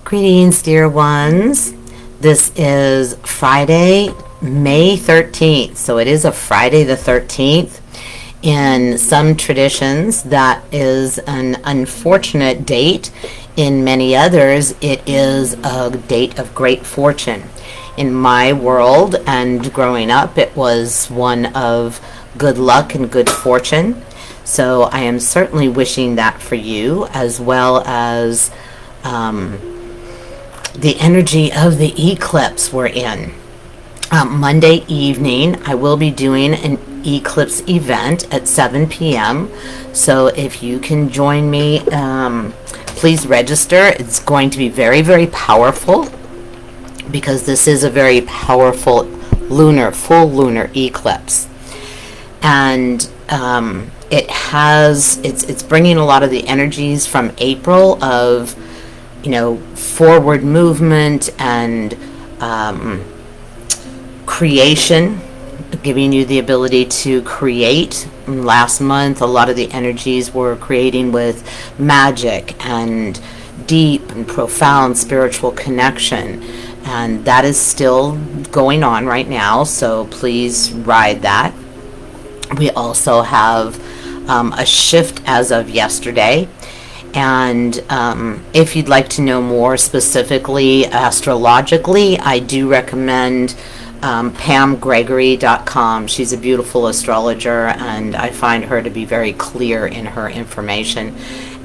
Greetings, dear ones. This is Friday, May 13th. So it is a Friday the 13th. In some traditions, that is an unfortunate date. In many others, it is a date of great fortune. In my world and growing up, it was one of good luck and good fortune. So I am certainly wishing that for you, as well as the energy of the eclipse we're in. Monday evening, I will be doing an eclipse event at 7 p.m. So if you can join me, please register. It's going to be very, very powerful because this is a very powerful full lunar eclipse. And it's bringing a lot of the energies from April of forward movement and creation, giving you the ability to create. Last month, a lot of the energies were creating with magic and deep and profound spiritual connection. And that is still going on right now, so please ride that. We also have a shift as of yesterday. And if you'd like to know more specifically astrologically, I do recommend PamGregory.com. She's a beautiful astrologer, and I find her to be very clear in her information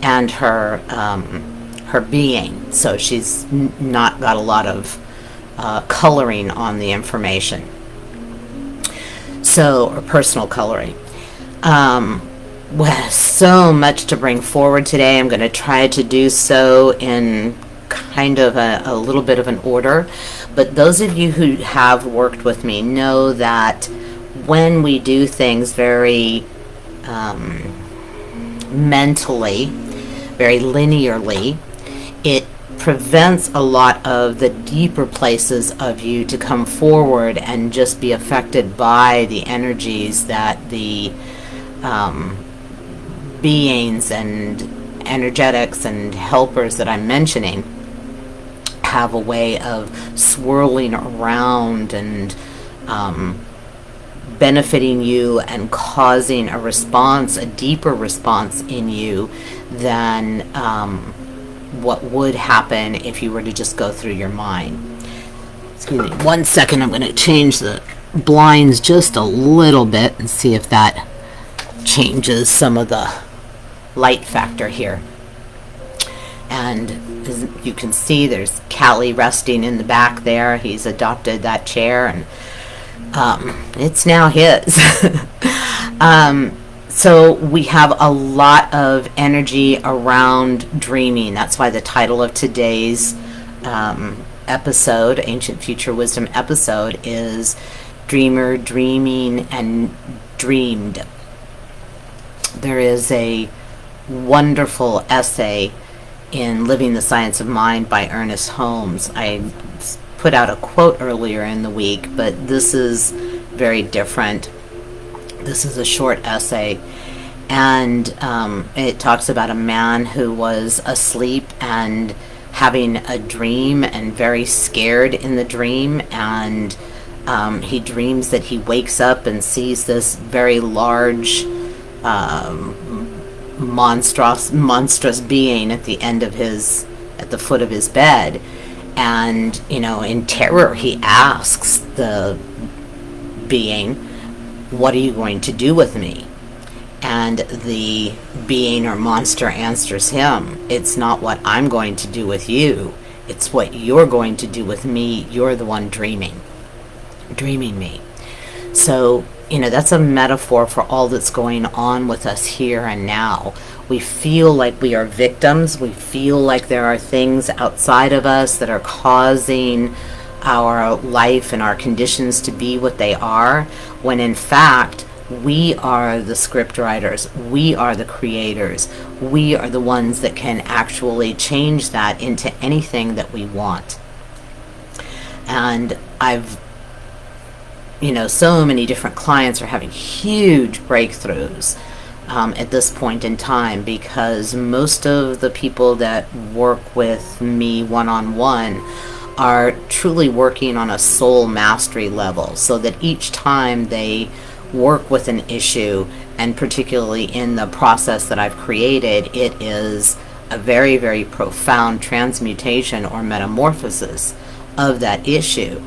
and her being. So she's not got a lot of coloring on the information. Or personal coloring. Well, so much to bring forward today. I'm going to try to do so in kind of a little bit of an order. But those of you who have worked with me know that when we do things very mentally, very linearly, it prevents a lot of the deeper places of you to come forward and just be affected by the energies that the beings and energetics and helpers that I'm mentioning have a way of swirling around and benefiting you and causing a response, a deeper response in you than what would happen if you were to just go through your mind. Excuse me 1 second, I'm going to change the blinds just a little bit and see if that changes some of the light factor here. And as you can see, there's Callie resting in the back there. He's adopted that chair, and it's now his. So we have a lot of energy around dreaming. That's why the title of today's episode, Ancient Future Wisdom episode, is Dreamer, Dreaming, and Dreamed. There is a wonderful essay in Living the Science of Mind by Ernest Holmes. I put out a quote earlier in the week, but this is very different. This is a short essay, and it talks about a man who was asleep and having a dream and very scared in the dream, and he dreams that he wakes up and sees this very large monstrous being at the foot of his bed. And in terror he asks the being, "What are you going to do with me?" And the being or monster answers him, "It's not what I'm going to do with you, it's what you're going to do with me. You're the one dreaming me." So that's a metaphor for all that's going on with us here and now. We feel like we are victims. We feel like there are things outside of us that are causing our life and our conditions to be what they are, when in fact we are the script writers. We are the creators. We are the ones that can actually change that into anything that we want. And so many different clients are having huge breakthroughs at this point in time, because most of the people that work with me one-on-one are truly working on a soul mastery level, so that each time they work with an issue, and particularly in the process that I've created, it is a very, very profound transmutation or metamorphosis of that issue.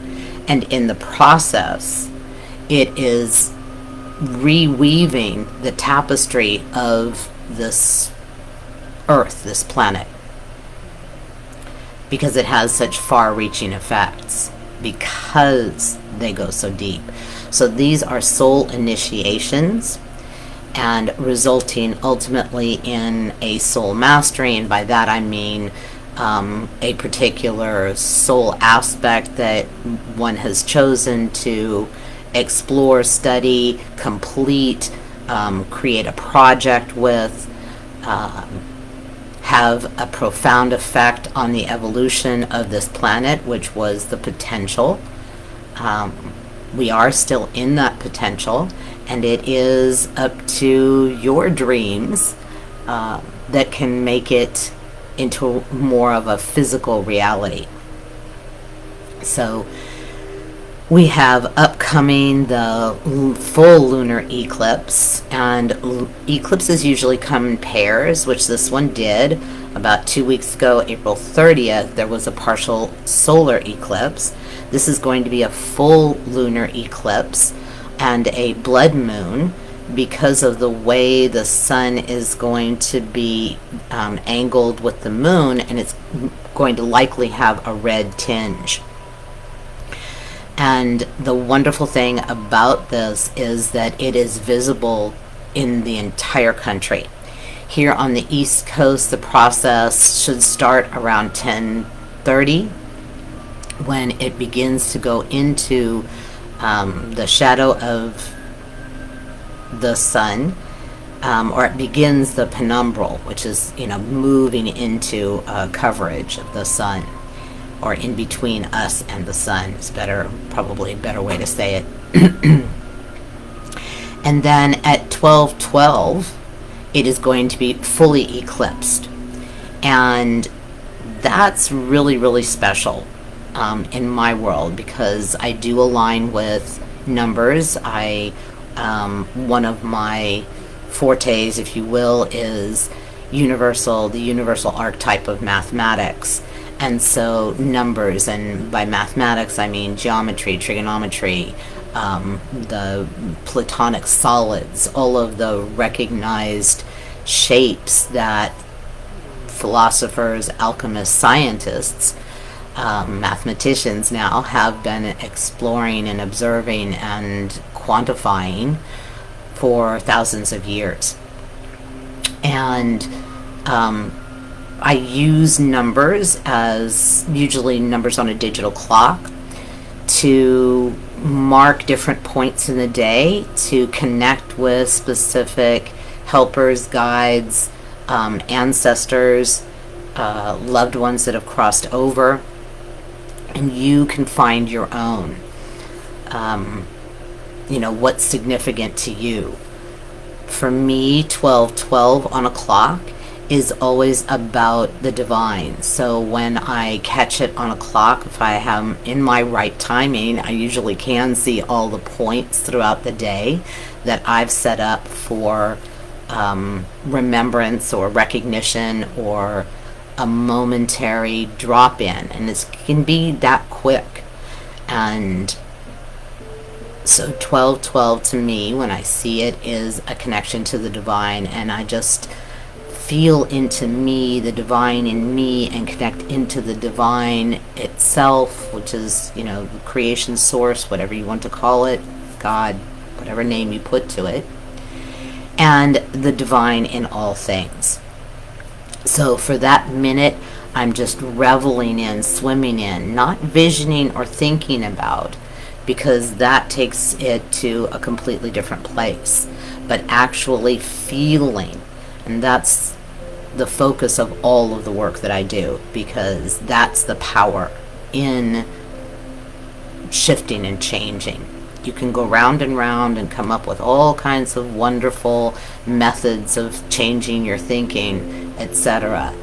And in the process, it is reweaving the tapestry of this earth, this planet, because it has such far-reaching effects, because they go so deep. So these are soul initiations, and resulting ultimately in a soul mastery, and by that I mean a particular soul aspect that one has chosen to explore, study, complete, create a project with, have a profound effect on the evolution of this planet, which was the potential. We are still in that potential, and it is up to your dreams that can make it into more of a physical reality. So we have upcoming the full lunar eclipse, and eclipses usually come in pairs, which this one did. About 2 weeks ago, April 30th, there was a partial solar eclipse. This is going to be a full lunar eclipse and a blood moon, because of the way the sun is going to be angled with the moon, and it's going to likely have a red tinge. And the wonderful thing about this is that it is visible in the entire country. Here on the East Coast, the process should start around 10:30, when it begins to go into the shadow of the sun, or it begins the penumbral, which is, moving into coverage of the sun, or in between us and the sun is probably a better way to say it. And then at 12:12, it is going to be fully eclipsed, and that's really, really special in my world, because I do align with numbers. One of my fortes, if you will, is the universal archetype of mathematics. And so numbers, and by mathematics I mean geometry, trigonometry, the platonic solids, all of the recognized shapes that philosophers, alchemists, scientists, mathematicians now have been exploring and observing and quantifying for thousands of years. And I use numbers, as usually numbers on a digital clock, to mark different points in the day, to connect with specific helpers, guides, ancestors, loved ones that have crossed over, and you can find your own. What's significant to you. For me, 12:12 on a clock is always about the divine. So when I catch it on a clock, if I am in my right timing, I usually can see all the points throughout the day that I've set up for remembrance or recognition, or a momentary drop-in, and it can be that quick. And so 12:12 to me, when I see it, is a connection to the divine, and I just feel into me, the divine in me, and connect into the divine itself, which is, the creation source, whatever you want to call it, God, whatever name you put to it, and the divine in all things. So for that minute, I'm just reveling in, swimming in, not visioning or thinking about, because that takes it to a completely different place, but actually feeling. And that's the focus of all of the work that I do, because that's the power in shifting and changing. You can go round and round and come up with all kinds of wonderful methods of changing your thinking, etc.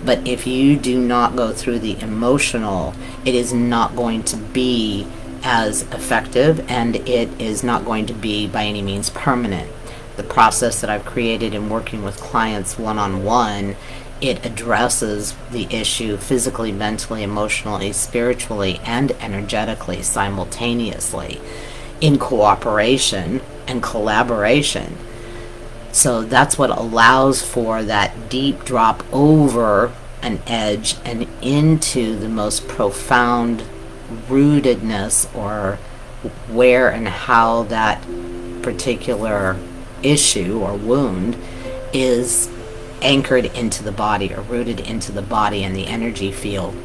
But if you do not go through the emotional, it is not going to be as effective, and it is not going to be by any means permanent. The process that I've created in working with clients one-on-one, it addresses the issue physically, mentally, emotionally, spiritually, and energetically simultaneously in cooperation and collaboration. So that's what allows for that deep drop over an edge and into the most profound rootedness, or where and how that particular issue or wound is anchored into the body or rooted into the body and the energy field,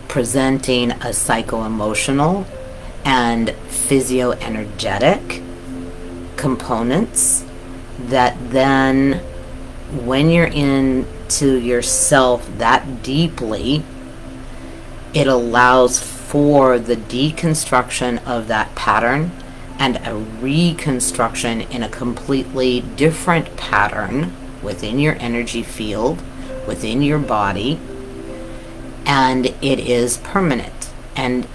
presenting a psycho-emotional and physio-energetic components that then, when you're into yourself that deeply, it allows for the deconstruction of that pattern and a reconstruction in a completely different pattern within your energy field, within your body, and it is permanent. And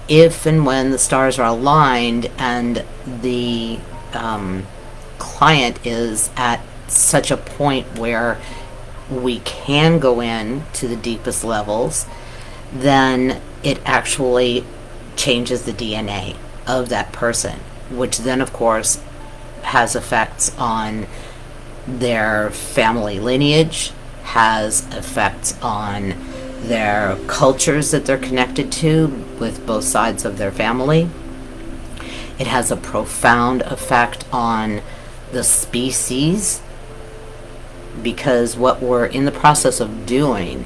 if and when the stars are aligned and the client is at such a point where we can go in to the deepest levels, then it actually changes the DNA of that person, which then of course has effects on their family lineage, has effects on their cultures that they're connected to with both sides of their family. It has a profound effect on the species, because what we're in the process of doing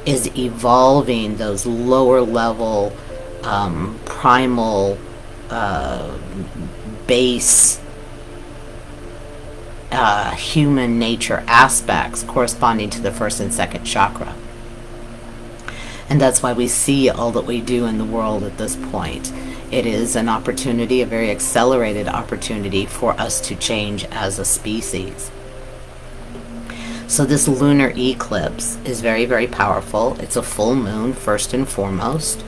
is evolving those lower level primal base human nature aspects corresponding to the first and second chakra. And that's why we see all that we do in the world at this point. It is an opportunity, a very accelerated opportunity for us to change as a species. So this lunar eclipse is very, very powerful. It's a full moon, first and foremost,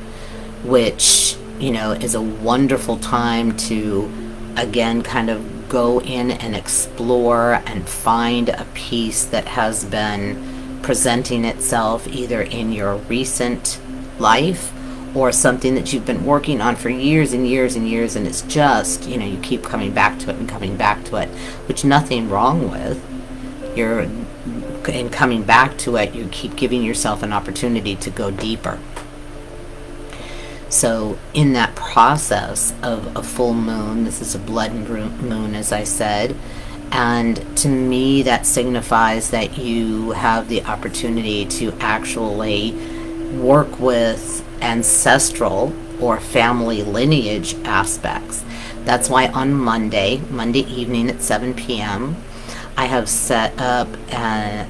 which, is a wonderful time to, again, kind of go in and explore and find a piece that has been presenting itself either in your recent life or something that you've been working on for years and years and years, and it's just, you keep coming back to it and coming back to it, which nothing wrong with. In coming back to it, you keep giving yourself an opportunity to go deeper. So in that process of a full moon, this is a blood moon, as I said, and to me that signifies that you have the opportunity to actually work with ancestral or family lineage aspects. That's why on Monday evening at 7 p.m., I have set up a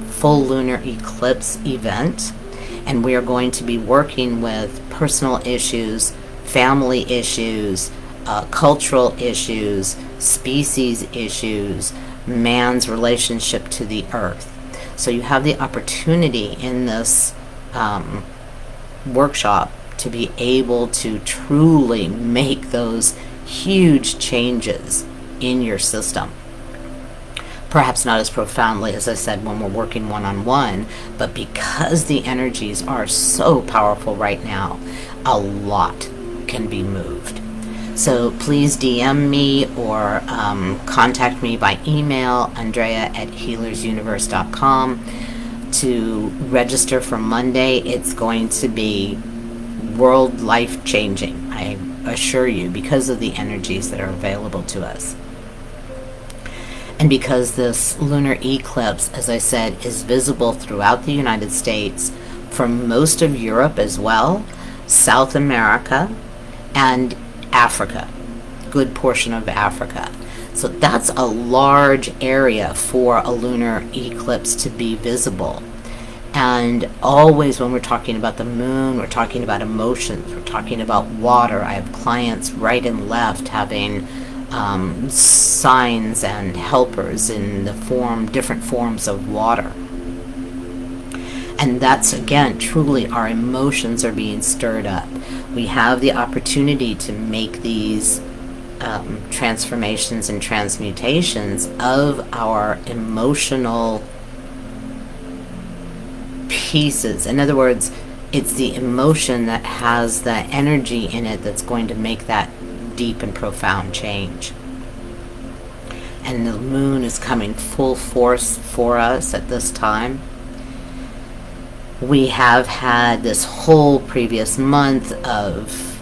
full lunar eclipse event, and we are going to be working with personal issues, family issues, cultural issues, species issues, man's relationship to the earth. So you have the opportunity in this workshop to be able to truly make those huge changes in your system. Perhaps not as profoundly, as I said, when we're working one-on-one, but because the energies are so powerful right now, a lot can be moved. So please DM me or contact me by email, andrea@healersuniverse.com, to register for Monday. It's going to be world life-changing, I assure you, because of the energies that are available to us. And because this lunar eclipse, as I said, is visible throughout the United States, from most of Europe as well, South America, and Africa, good portion of Africa. So that's a large area for a lunar eclipse to be visible. And always when we're talking about the moon, we're talking about emotions, we're talking about water. I have clients right and left having signs and helpers in the different forms of water. And that's, again, truly our emotions are being stirred up. We have the opportunity to make these transformations and transmutations of our emotional pieces. In other words, it's the emotion that has the energy in it that's going to make that deep and profound change. And the moon is coming full force for us at this time. We have had this whole previous month of,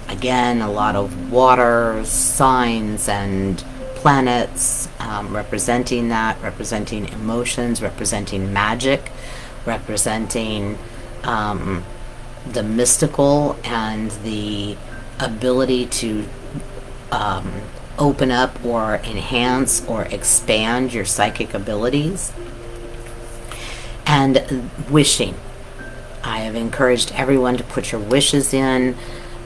again, a lot of water signs and planets representing that, representing emotions, representing magic, representing the mystical and the ability to open up or enhance or expand your psychic abilities. And wishing. I have encouraged everyone to put your wishes in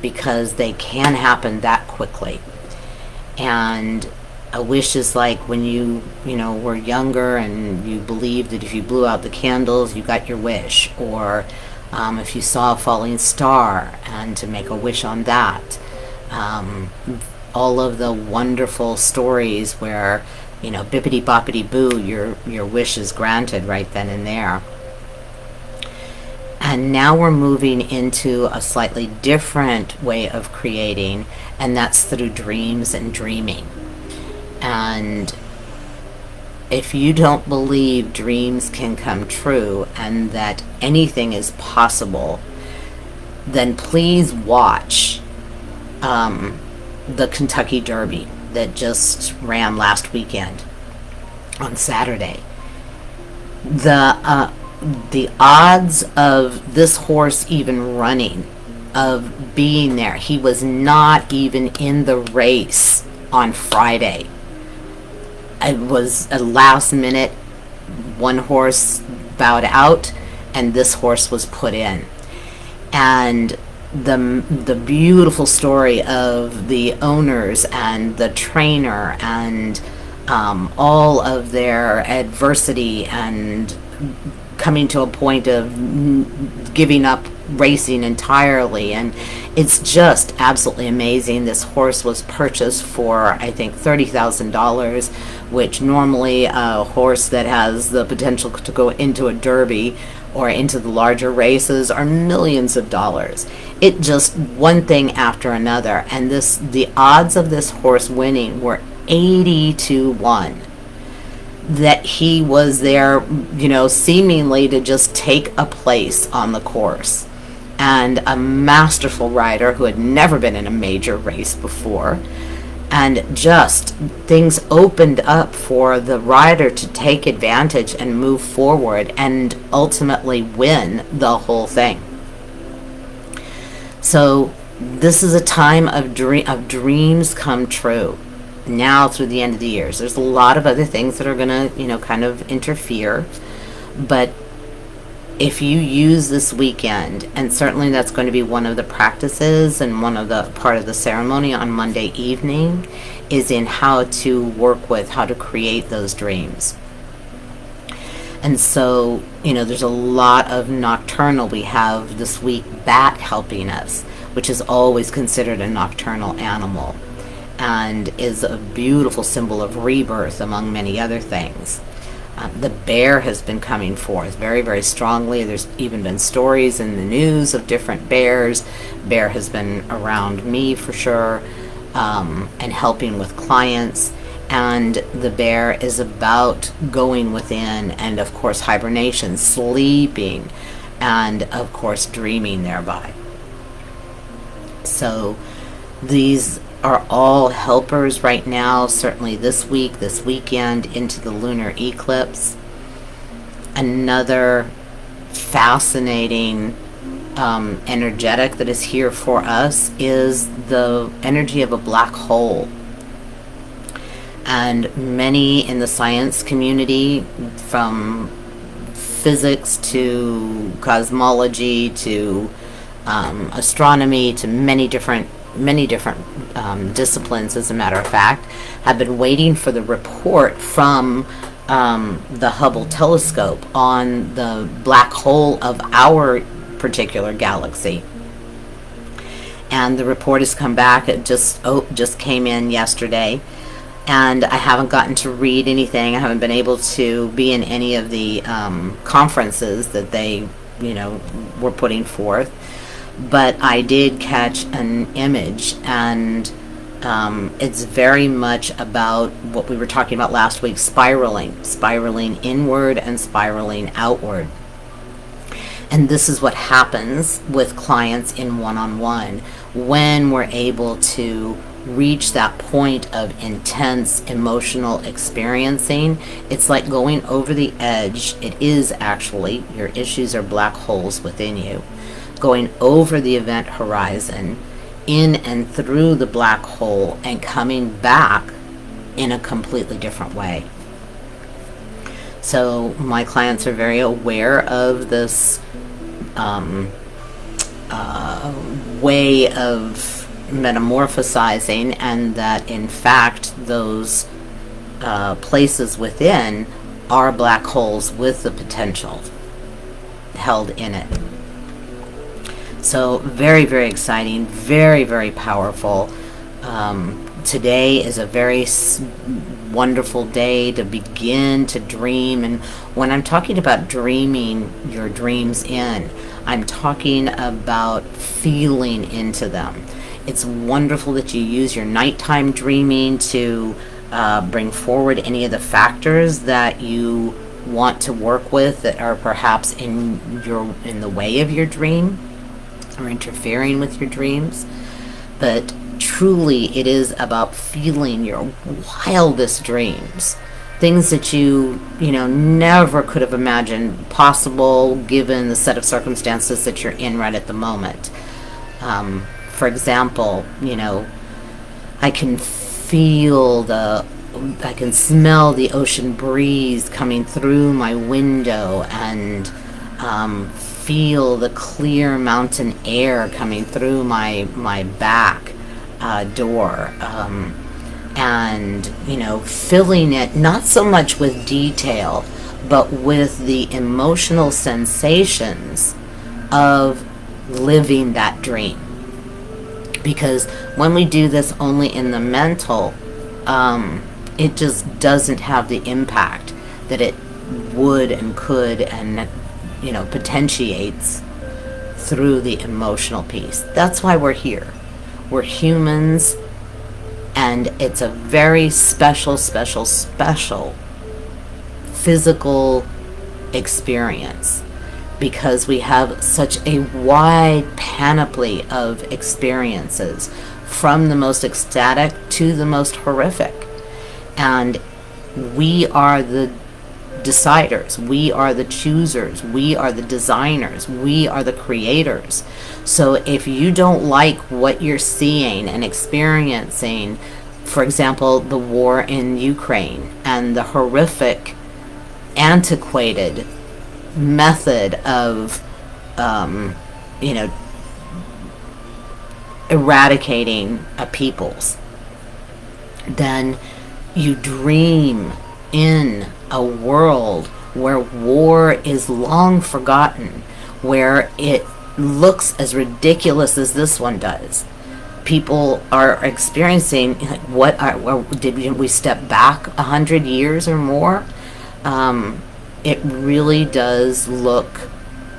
because they can happen that quickly. And a wish is like when you were younger and you believed that if you blew out the candles, you got your wish. Or if you saw a falling star and to make a wish on that. All of the wonderful stories where bippity boppity boo, your wish is granted right then and there. And now we're moving into a slightly different way of creating, and that's through dreams and dreaming. And if you don't believe dreams can come true and that anything is possible, then please watch the Kentucky Derby that just ran last weekend on Saturday. The odds of this horse even running, of being there, he was not even in the race on Friday. It was a last minute, one horse bowed out and this horse was put in. And the beautiful story of the owners and the trainer and all of their adversity and coming to a point of giving up racing entirely. And it's just absolutely amazing. This horse was purchased for, I think, $30,000, which normally a horse that has the potential to go into a derby or into the larger races are millions of dollars. It just one thing after another. And the odds of this horse winning were 80-1. That he was there, seemingly to just take a place on the course. And a masterful rider who had never been in a major race before. And just things opened up for the rider to take advantage and move forward and ultimately win the whole thing. So this is a time of dreams come true. Now through the end of the years, there's a lot of other things that are going to, kind of interfere. But if you use this weekend, and certainly that's going to be one of the practices and one of the part of the ceremony on Monday evening, is in how to work with, how to create those dreams. And so, there's a lot of nocturnal. We have this week bat helping us, which is always considered a nocturnal animal, and is a beautiful symbol of rebirth among many other things. The bear has been coming forth very, very strongly. There's even been stories in the news of different bears. Bear has been around me for sure, and helping with clients. And the bear is about going within and, of course, hibernation, sleeping, and, of course, dreaming thereby. So these are all helpers right now, certainly this week, this weekend, into the lunar eclipse. Another fascinating energetic that is here for us is the energy of a black hole. And many in the science community, from physics to cosmology to astronomy to many different disciplines, as a matter of fact, have been waiting for the report from the Hubble telescope on the black hole of our particular galaxy. And the report has come back. It just came in yesterday, and I haven't gotten to read anything. I haven't been able to be in any of the conferences that they, were putting forth. But I did catch an image, and it's very much about what we were talking about last week: spiraling inward and spiraling outward. And this is what happens with clients in one-on-one when we're able to reach that point of intense emotional experiencing. It's like going over the edge. It is actually, your issues are black holes within you. Going over the event horizon, in and through the black hole, and coming back in a completely different way. So my clients are very aware of this way of metamorphosizing, and that in fact those places within are black holes with the potential held in it. So very, very exciting, very, very powerful. Today is a very wonderful day to begin to dream. And when I'm talking about dreaming your dreams in, I'm talking about feeling into them. It's wonderful that you use your nighttime dreaming to bring forward any of the factors that you want to work with that are perhaps in the way of your dream or interfering with your dreams. But truly, it is about feeling your wildest dreams, things that you never could have imagined possible given the set of circumstances that you're in right at the moment. For example, I can smell the ocean breeze coming through my window, and feel the clear mountain air coming through my back door, and filling it not so much with detail, but with the emotional sensations of living that dream. Because when we do this only in the mental, it just doesn't have the impact that it would and could, and potentiates through the emotional piece. That's why we're here. We're humans, and it's a very special physical experience, because we have such a wide panoply of experiences, from the most ecstatic to the most horrific. And we are the deciders, we are the choosers, we are the designers, we are the creators. So if you don't like what you're seeing and experiencing, for example, the war in Ukraine and the horrific, antiquated method of eradicating a peoples, then you dream in a world where war is long forgotten, where it looks as ridiculous as this one does. People are experiencing, did we step back 100 years or more? It really does look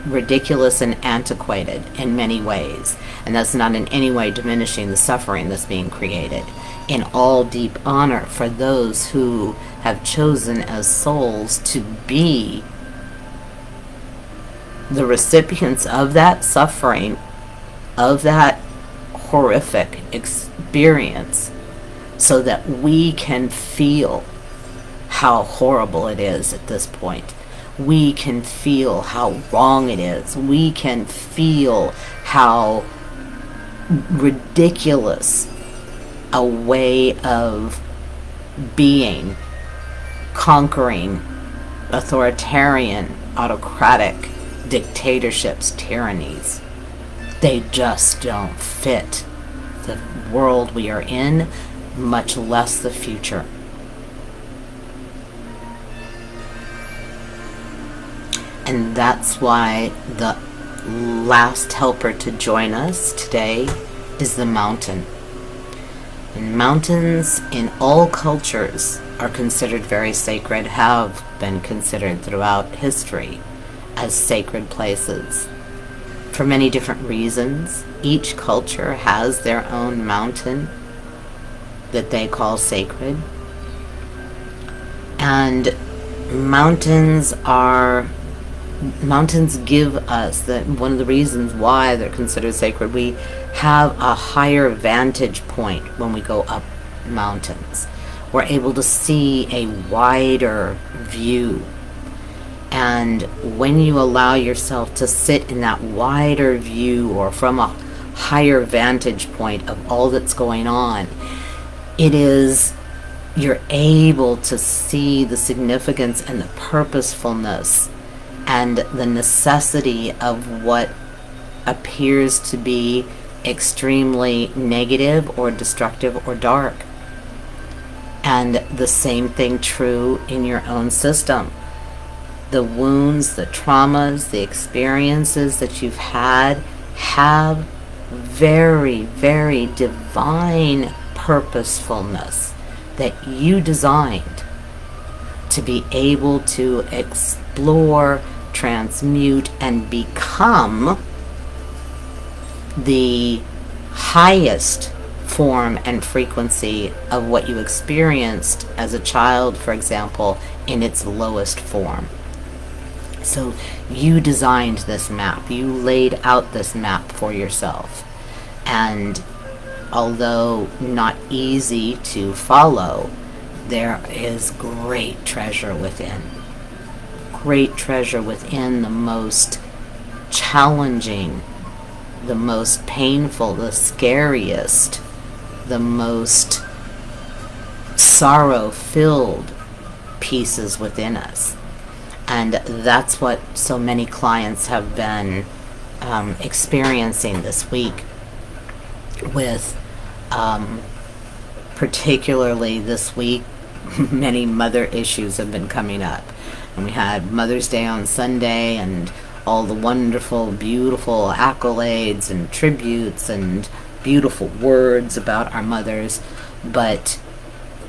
ridiculous and antiquated in many ways, and that's not in any way diminishing the suffering that's being created. In all deep honor for those who have chosen as souls to be the recipients of that suffering, of that horrific experience, so that we can feel how horrible it is at this point. We can feel how wrong it is. We can feel how ridiculous a way of being, conquering authoritarian, autocratic dictatorships, tyrannies. They just don't fit the world we are in, much less the future. And that's why the last helper to join us today is the mountain. And mountains in all cultures are considered very sacred, have been considered throughout history as sacred places. For many different reasons, each culture has their own mountain that they call sacred. And mountains give us that one of the reasons why they're considered sacred. We have a higher vantage point when we go up mountains. We're able to see a wider view. And when you allow yourself to sit in that wider view, or from a higher vantage point of all that's going on, you're able to see the significance and the purposefulness and the necessity of what appears to be extremely negative or destructive or dark. And the same thing true in your own system. The wounds, the traumas, the experiences that you've had have very, very divine purposefulness that you designed to be able to explore, transmute, and become the highest form and frequency of what you experienced as a child, for example, in its lowest form. So you designed this map. You laid out this map for yourself. And although not easy to follow, there is great treasure within. Great treasure within, the most challenging, the most painful, the scariest, the most sorrow-filled pieces within us. And that's what so many clients have been experiencing this week with, particularly this week, many mother issues have been coming up. And we had Mother's Day on Sunday, and all the wonderful, beautiful accolades and tributes and beautiful words about our mothers. But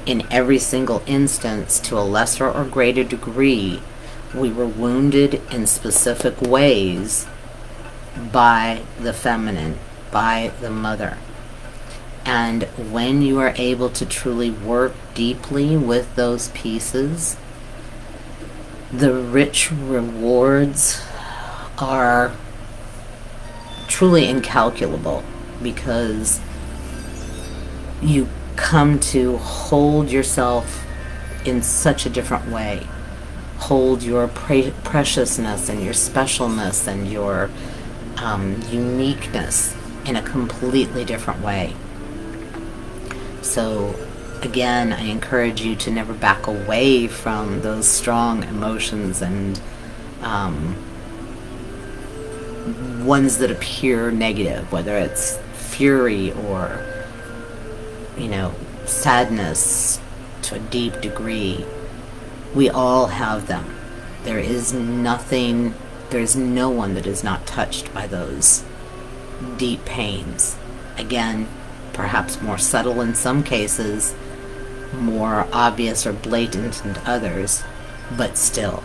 in every single instance, to a lesser or greater degree, we were wounded in specific ways by the feminine, by the mother. And when you are able to truly work deeply with those pieces, the rich rewards are truly incalculable, because you come to hold yourself in such a different way. Hold your preciousness and your specialness and your uniqueness in a completely different way. So again, I encourage you to never back away from those strong emotions and ones that appear negative, whether it's fury or, sadness to a deep degree. We all have them. There is no one that is not touched by those deep pains. Again, perhaps more subtle in some cases, more obvious or blatant in others, but still,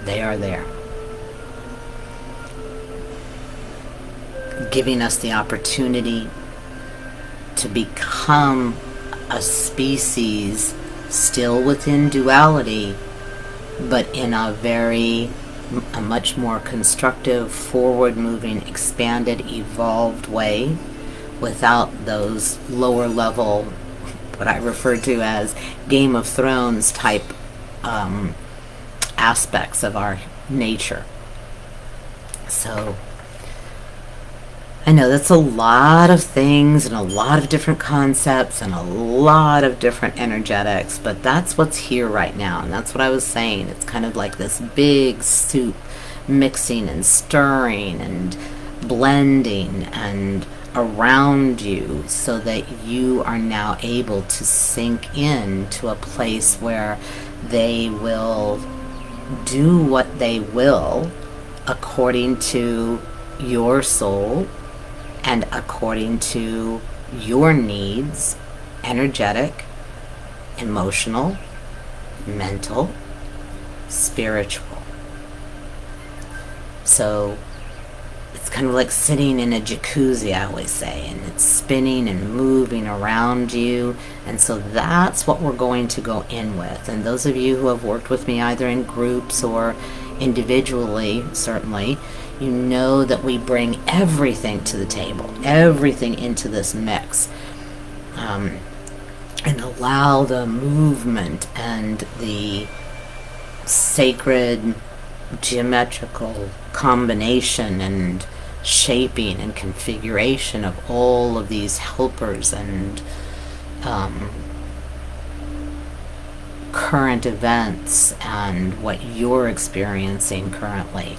they are there. Giving us the opportunity to become a species still within duality, but in a much more constructive, forward-moving, expanded, evolved way, without those lower level, what I refer to as Game of Thrones type aspects of our nature. So I know that's a lot of things and a lot of different concepts and a lot of different energetics, but that's what's here right now. And that's what I was saying. It's kind of like this big soup, mixing and stirring and blending and around you, so that you are now able to sink in to a place where they will do what they will according to your soul and according to your needs, energetic, emotional, mental, spiritual. So it's kind of like sitting in a jacuzzi, I always say, and it's spinning and moving around you. And so that's what we're going to go in with. And those of you who have worked with me either in groups or individually, certainly, you know that we bring everything to the table, everything into this mix, and allow the movement and the sacred geometrical combination and shaping and configuration of all of these helpers and current events and what you're experiencing currently.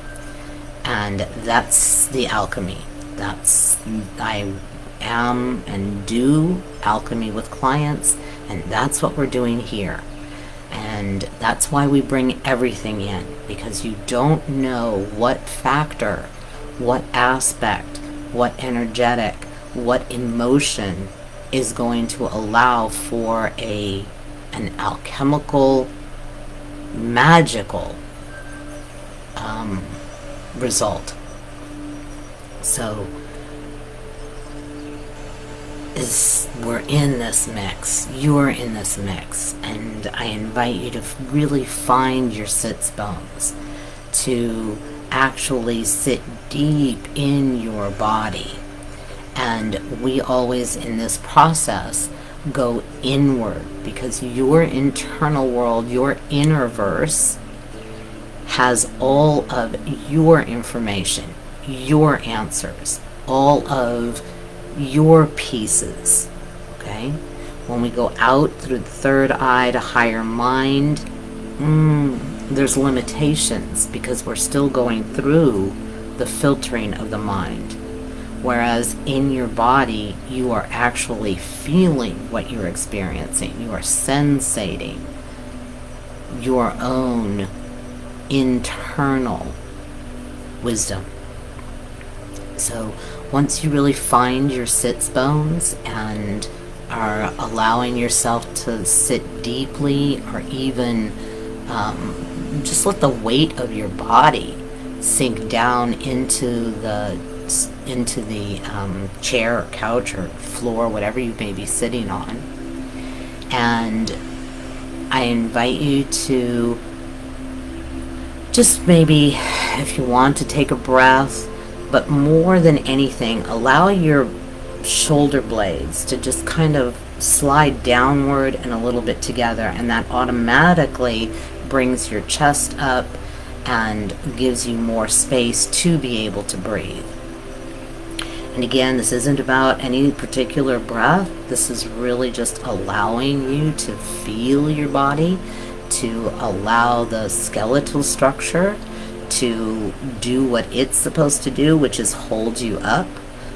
And that's the alchemy. I am and do alchemy with clients, and that's what we're doing here. And that's why we bring everything in, because you don't know what factor, what aspect, what energetic, what emotion is going to allow for an alchemical, magical result. So we're in this mix, you're in this mix, and I invite you to really find your sits bones, to actually sit deep in your body. And we always in this process go inward, because your internal world, your inner verse, has all of your information, your answers, all of your pieces. Okay? When we go out through the third eye to higher mind, there's limitations, because we're still going through the filtering of the mind. Whereas in your body, you are actually feeling what you're experiencing. You are sensating your own internal wisdom. So once you really find your sits bones and are allowing yourself to sit deeply, or even just let the weight of your body sink down into the chair or couch or floor, whatever you may be sitting on. And I invite you to just maybe, if you want, to take a breath, but more than anything, allow your shoulder blades to just kind of slide downward and a little bit together, and that automatically brings your chest up and gives you more space to be able to breathe. And again, this isn't about any particular breath. This is really just allowing you to feel your body, to allow the skeletal structure to do what it's supposed to do, which is hold you up.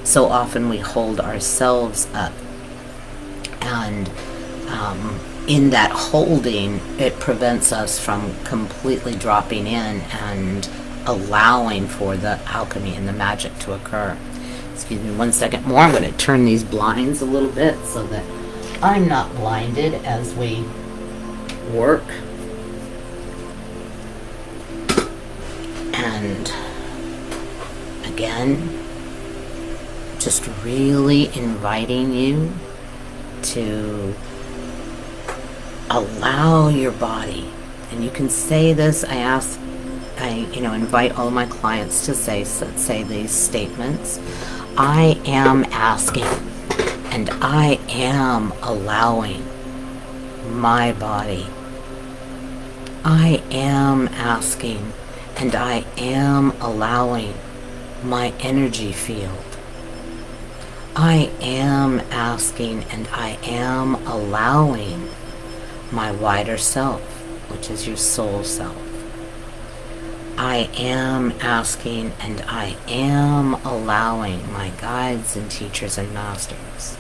So often we hold ourselves up. And in that holding, it prevents us from completely dropping in and allowing for the alchemy and the magic to occur. Excuse me 1 second more. I'm going to turn these blinds a little bit so that I'm not blinded as we work. And again, just really inviting you to allow your body. And you can say this. I invite all my clients to say these statements. I am asking, and I am allowing my body. I am asking, and I am allowing my energy field. I am asking and I am allowing my wider self, which is your soul self. I am asking and I am allowing my guides and teachers and masters.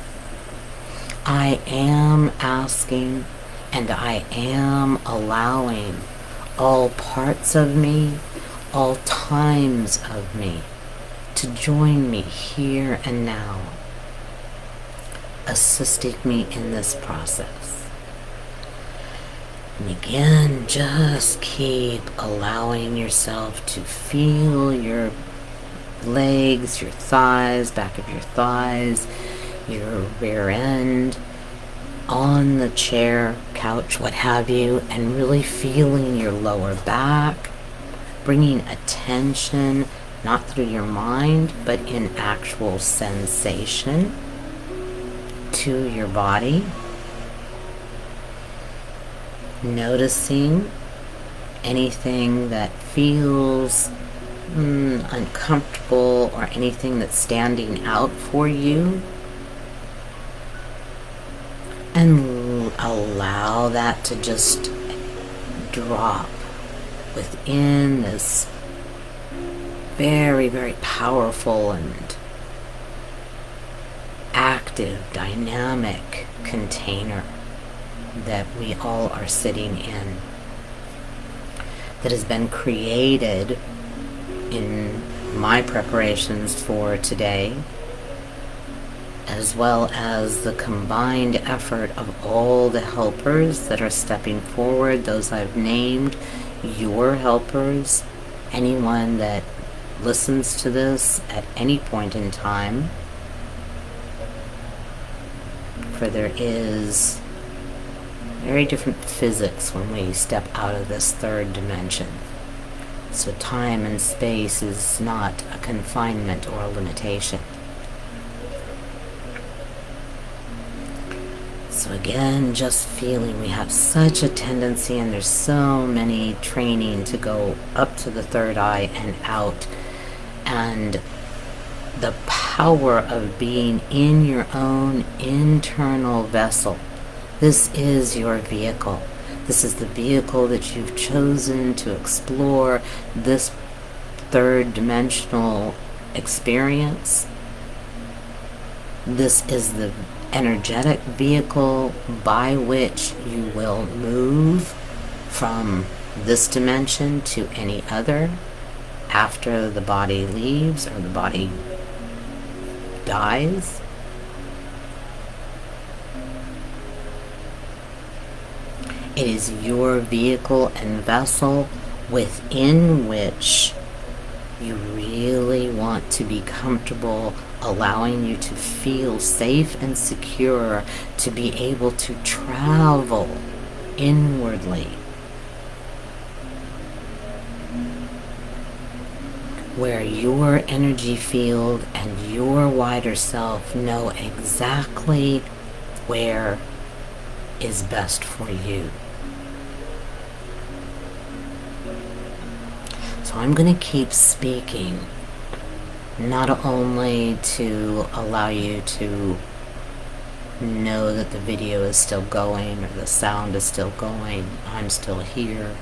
I am asking and I am allowing all parts of me, all times of me, to join me here and now, assisting me in this process. And again, just keep allowing yourself to feel your legs, your thighs, back of your thighs, your rear end, on the chair, couch, what have you, and really feeling your lower back, bringing attention, not through your mind, but in actual sensation to your body. Noticing anything that feels uncomfortable or anything that's standing out for you, and allow that to just drop within this very, very powerful and active, dynamic container that we all are sitting in, that has been created in my preparations for today, as well as the combined effort of all the helpers that are stepping forward, those I've named, your helpers, anyone that listens to this at any point in time, for there is very different physics when we step out of this third dimension. So time and space is not a confinement or a limitation. So again, just feeling we have such a tendency, and there's so many training to go up to the third eye and out, and the power of being in your own internal vessel. This is your vehicle. This is the vehicle that you've chosen to explore this third dimensional experience. This is the energetic vehicle by which you will move from this dimension to any other after the body leaves or the body dies. It is your vehicle and vessel within which you really want to be comfortable, allowing you to feel safe and secure to be able to travel inwardly, where your energy field and your wider self know exactly where is best for you. So I'm going to keep speaking, not only to allow you to know that the video is still going or the sound is still going, I'm still here,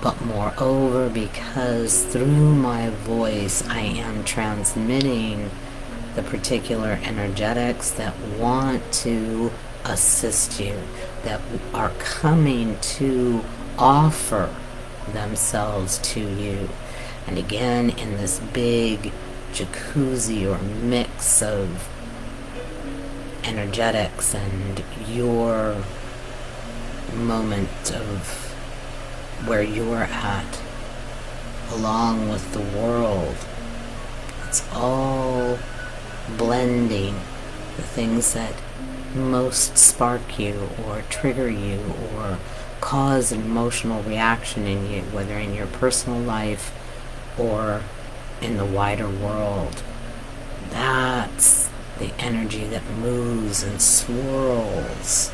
but moreover because through my voice I am transmitting the particular energetics that want to assist you, that are coming to offer themselves to you. And again, in this big jacuzzi or mix of energetics and your moment of where you're at, along with the world, it's all blending the things that most spark you or trigger you or cause an emotional reaction in you, whether in your personal life or in the wider world. That's the energy that moves and swirls,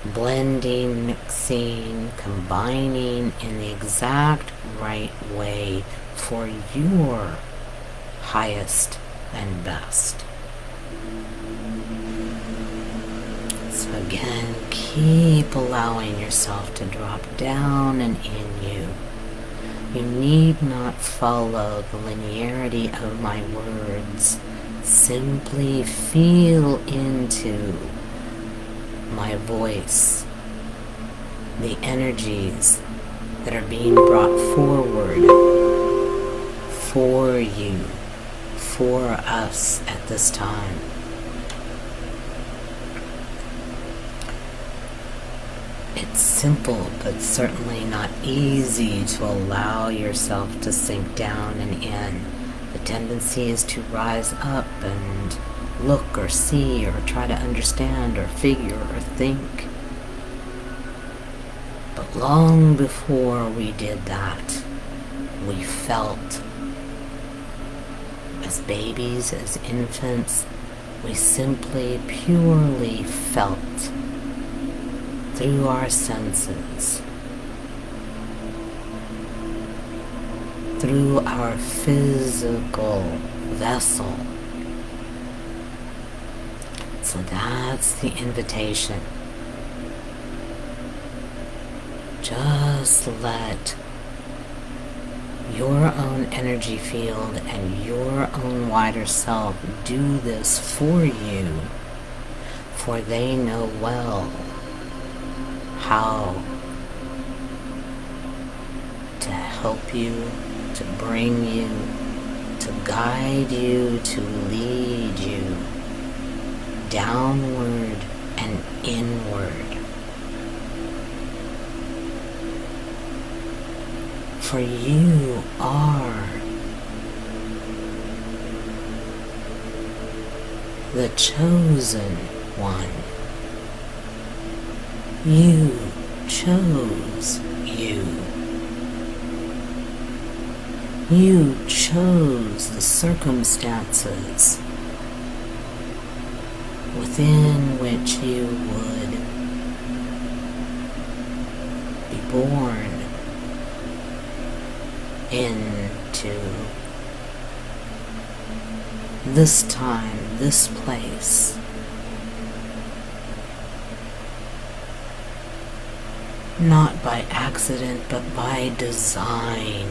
blending, mixing, combining in the exact right way for your highest and best. So again, keep allowing yourself to drop down and in you. You need not follow the linearity of my words. Simply feel into my voice, the energies that are being brought forward for you, for us at this time. It's simple, but certainly not easy to allow yourself to sink down and in. The tendency is to rise up and look or see or try to understand or figure or think. But long before we did that, we felt. As babies, as infants, we simply, purely felt through our senses, through our physical vessel. So that's the invitation. Just let your own energy field and your own wider self do this for you, for they know well how to help you, to bring you, to guide you, to lead you downward and inward. For you are the chosen one. You chose you. You chose the circumstances within which you would be born into this time, this place. Not by accident, but by design.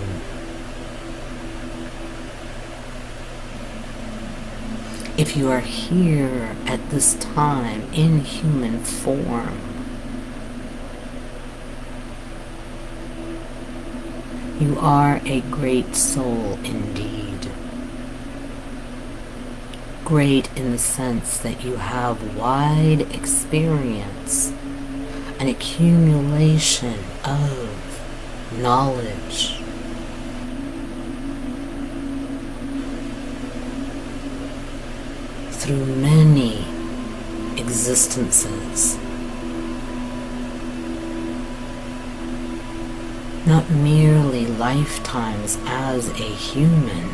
If you are here at this time in human form, you are a great soul indeed. Great in the sense that you have wide experience, an accumulation of knowledge. Through many existences. Not merely lifetimes as a human,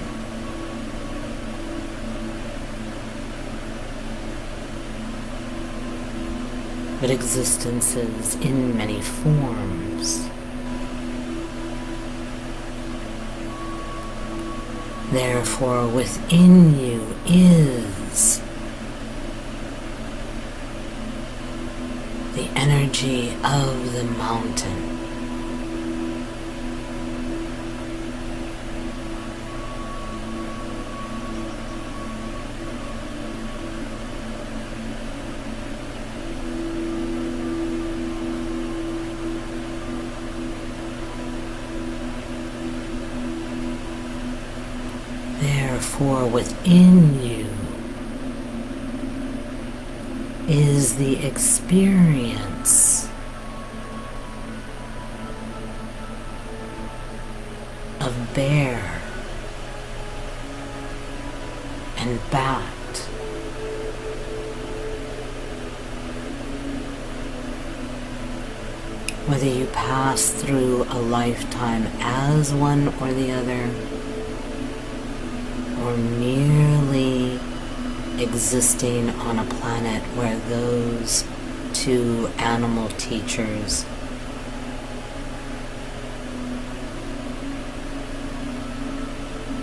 but existences in many forms. Therefore, within you is the energy of the mountain. Therefore, within you is the experience of bear and bat. Whether you pass through a lifetime as one or the other, or merely existing on a planet where those two animal teachers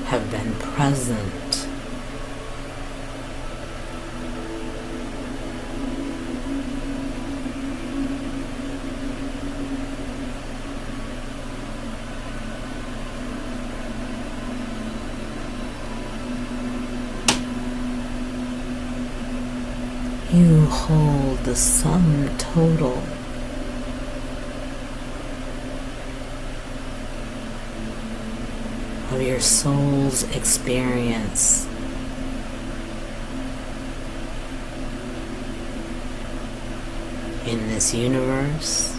have been present You hold the sum total of your soul's experience in this universe,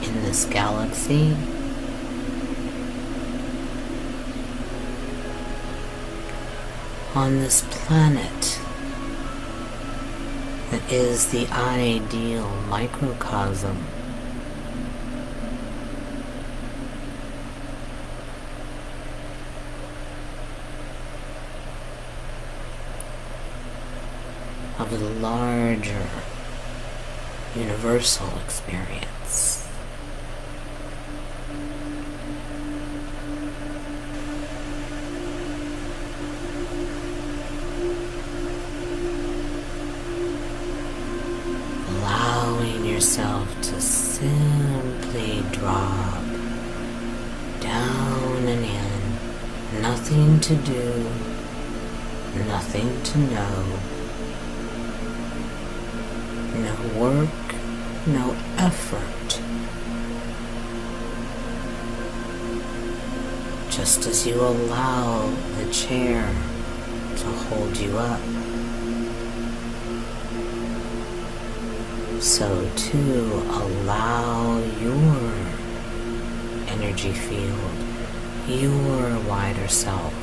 in this galaxy, on this planet that is the ideal microcosm of the larger universal experience. Allowing yourself to simply drop down and in. Nothing to do, nothing to know. No work, no effort. Just as you allow the chair to hold you up, so too allow your energy field, your wider self,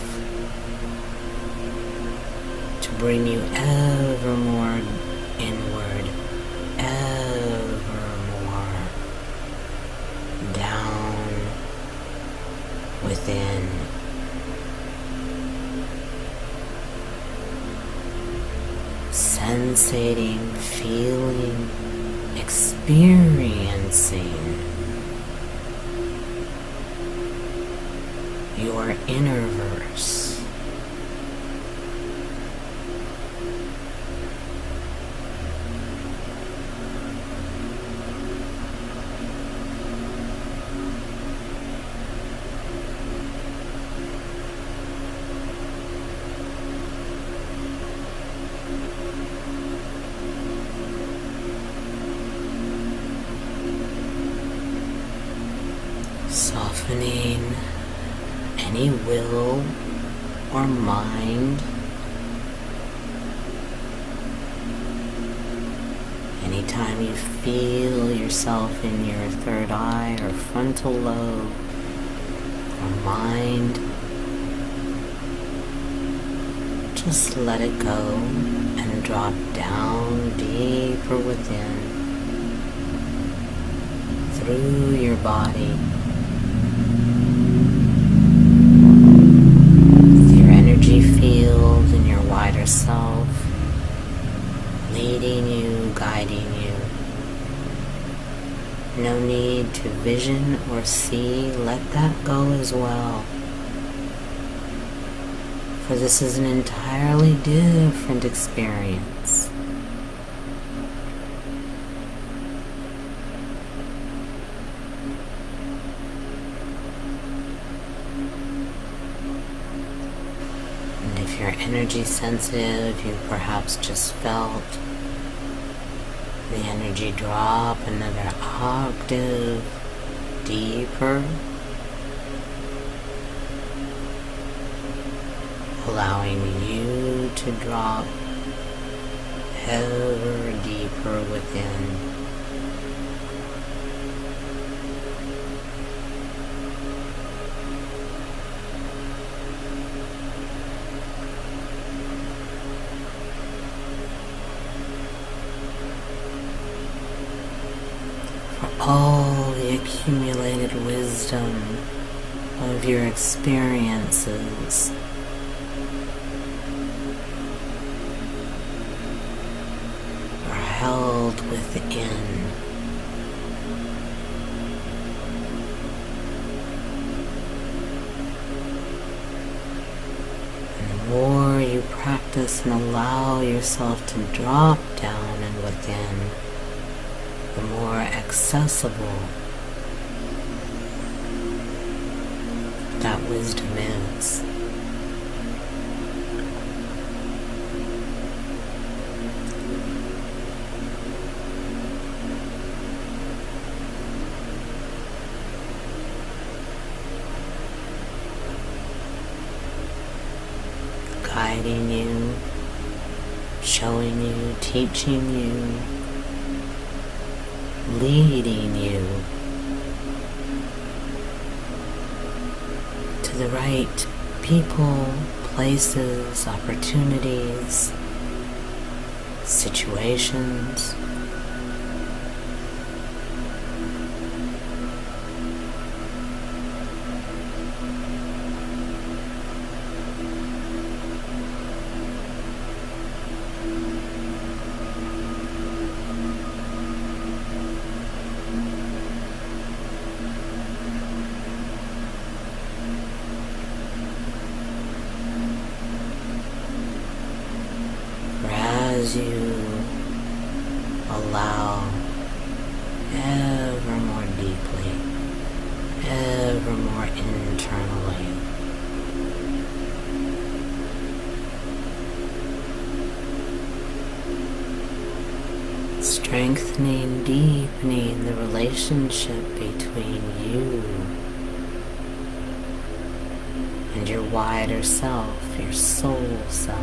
to bring you ever more inward, ever more down within. Sensating, feeling, experiencing your inner verse. Softening any will or mind, anytime you feel yourself in your third eye or frontal lobe or mind, just let it go and drop down deeper within, through your body, field and your wider self, leading you, guiding you. No need to vision or see, let that go as well. For this is an entirely different experience. If you're energy sensitive, you perhaps just felt the energy drop another octave deeper, allowing you to drop ever deeper within. All the accumulated wisdom of your experiences are held within. And the more you you practice and allow yourself to drop down and within, the more accessible that wisdom is. Guiding you, showing you, teaching you, leading you to the right people, places, opportunities, situations. As you allow ever more deeply, ever more internally, strengthening, deepening the relationship between you and your wider self, your soul self.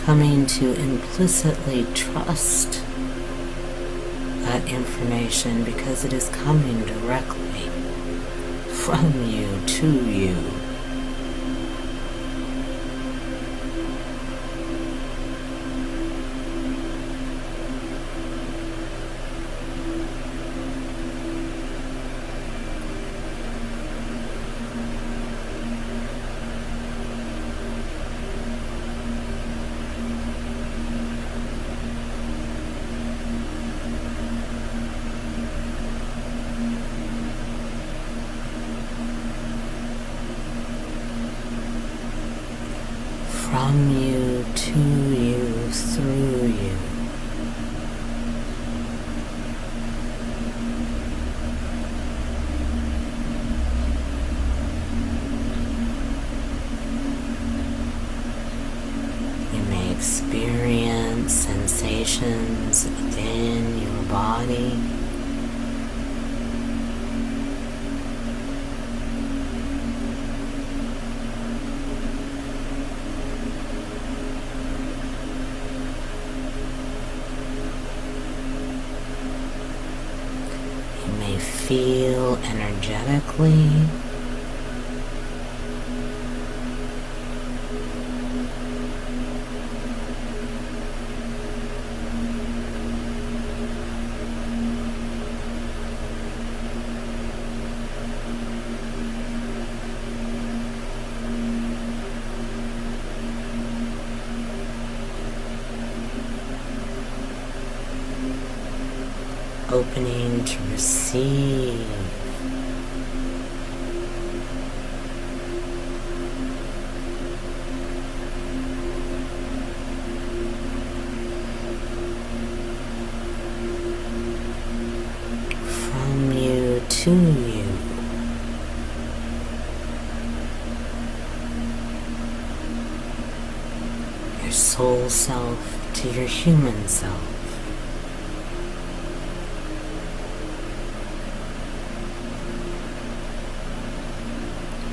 Coming to implicitly trust that information because it is coming directly from you to you. From you, to you, through you. You may experience sensations within your body. Feel energetically. Opening to receive. From you to you. Your soul self to your human self.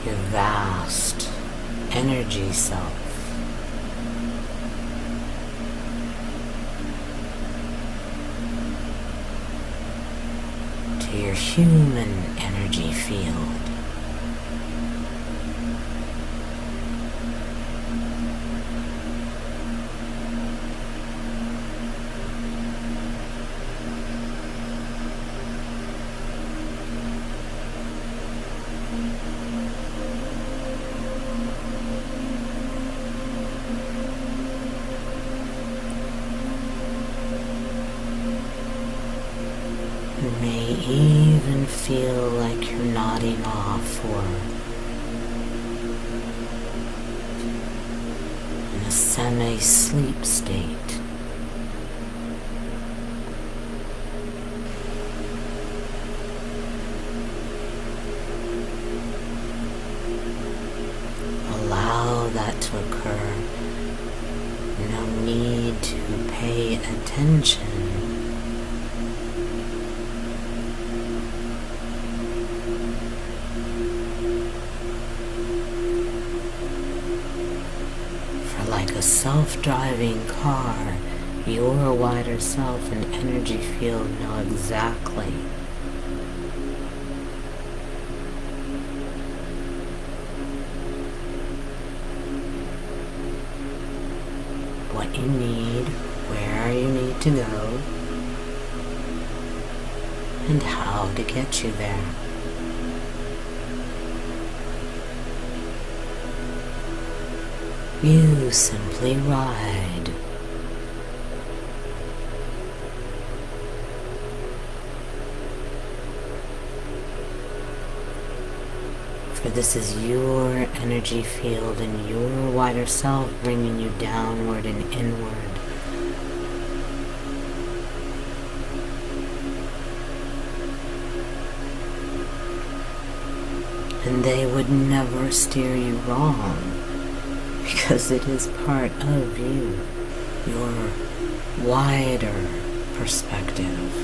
Your vast energy self. To your human energy field. You may even feel like you're nodding off or in a semi-sleep state. Allow that to occur. No need to pay attention. For like a self-driving car, your wider self and energy field know exactly what you need, where you need to go, and how to get you there. You simply ride. For this is your energy field and your wider self bringing you downward and inward. And they would never steer you wrong, because it is part of you, your wider perspective.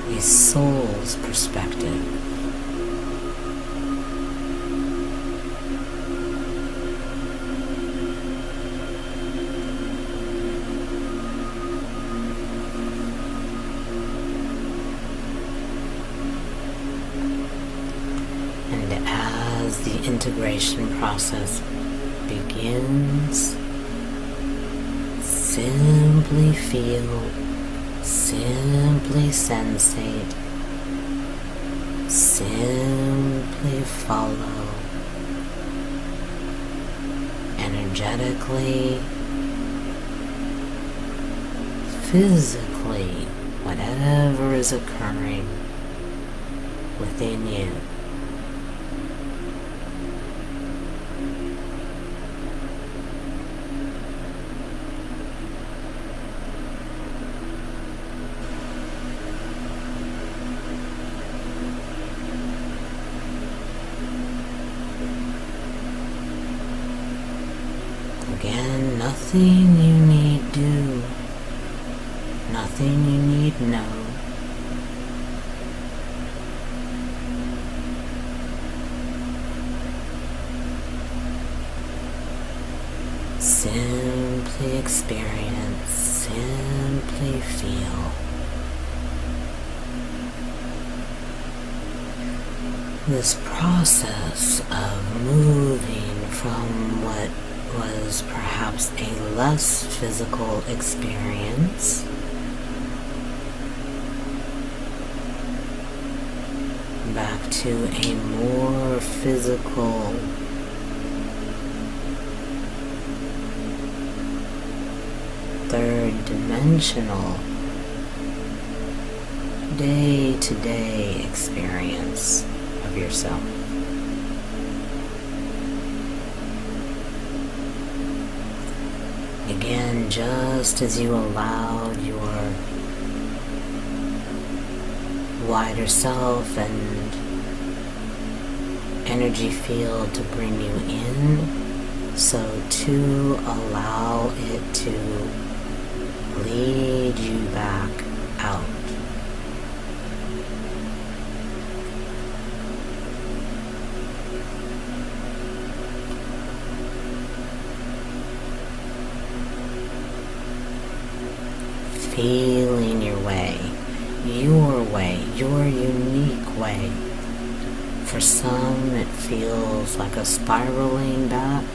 A soul's perspective. And as the integration process begins, simply feel, simply sensate, simply follow, energetically, physically, whatever is occurring within you. Again, nothing you need do, nothing you need know. Simply experience, simply feel. This process of moving from what was perhaps a less physical experience back to a more physical, third-dimensional, day-to-day experience of yourself. Again, just as you allowed your wider self and energy field to bring you in, so too allow it to lead you back out. Feeling your way, your unique way. For some, it feels like a spiraling back.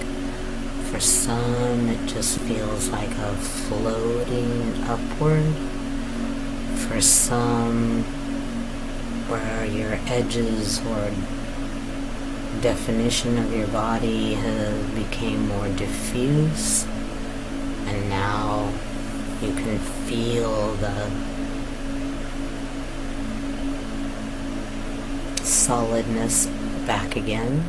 For some, it just feels like a floating upward. For some, where your edges or definition of your body have become more diffuse, and now feel the solidness back again.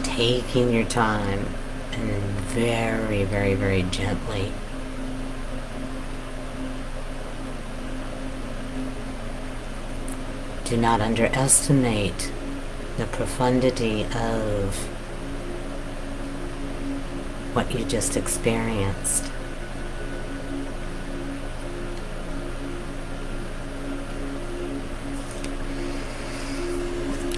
Taking your time and very, very, very gently do not underestimate the profundity of what you just experienced.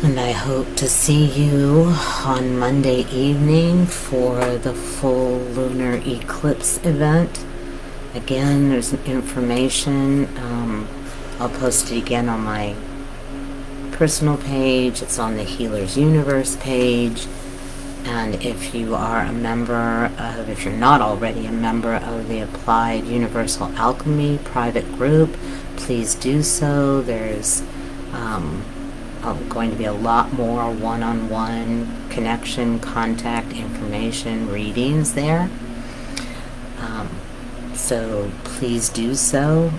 And I hope to see you on Monday evening for the full Lunar Eclipse event. Again, there's information. I'll post it again on my personal page. It's on the Healer's Universe page. And if you are a member of, if you're not already a member of the Applied Universal Alchemy private group, please do so. There's going to be a lot more one-on-one connection, contact information, readings there. So please do so.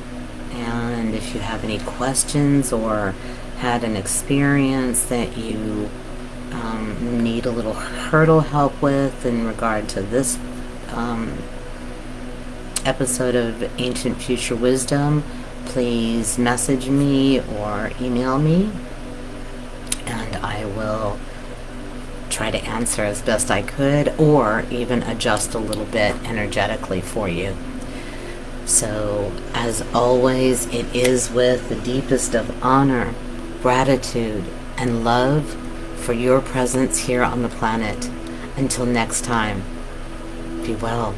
And if you have any questions or had an experience that you need a little hurdle help with in regard to this episode of Ancient Future Wisdom, please message me or email me, and I will try to answer as best I could, or even adjust a little bit energetically for you. So, as always, it is with the deepest of honor, gratitude, and love for your presence here on the planet. Until next time, be well.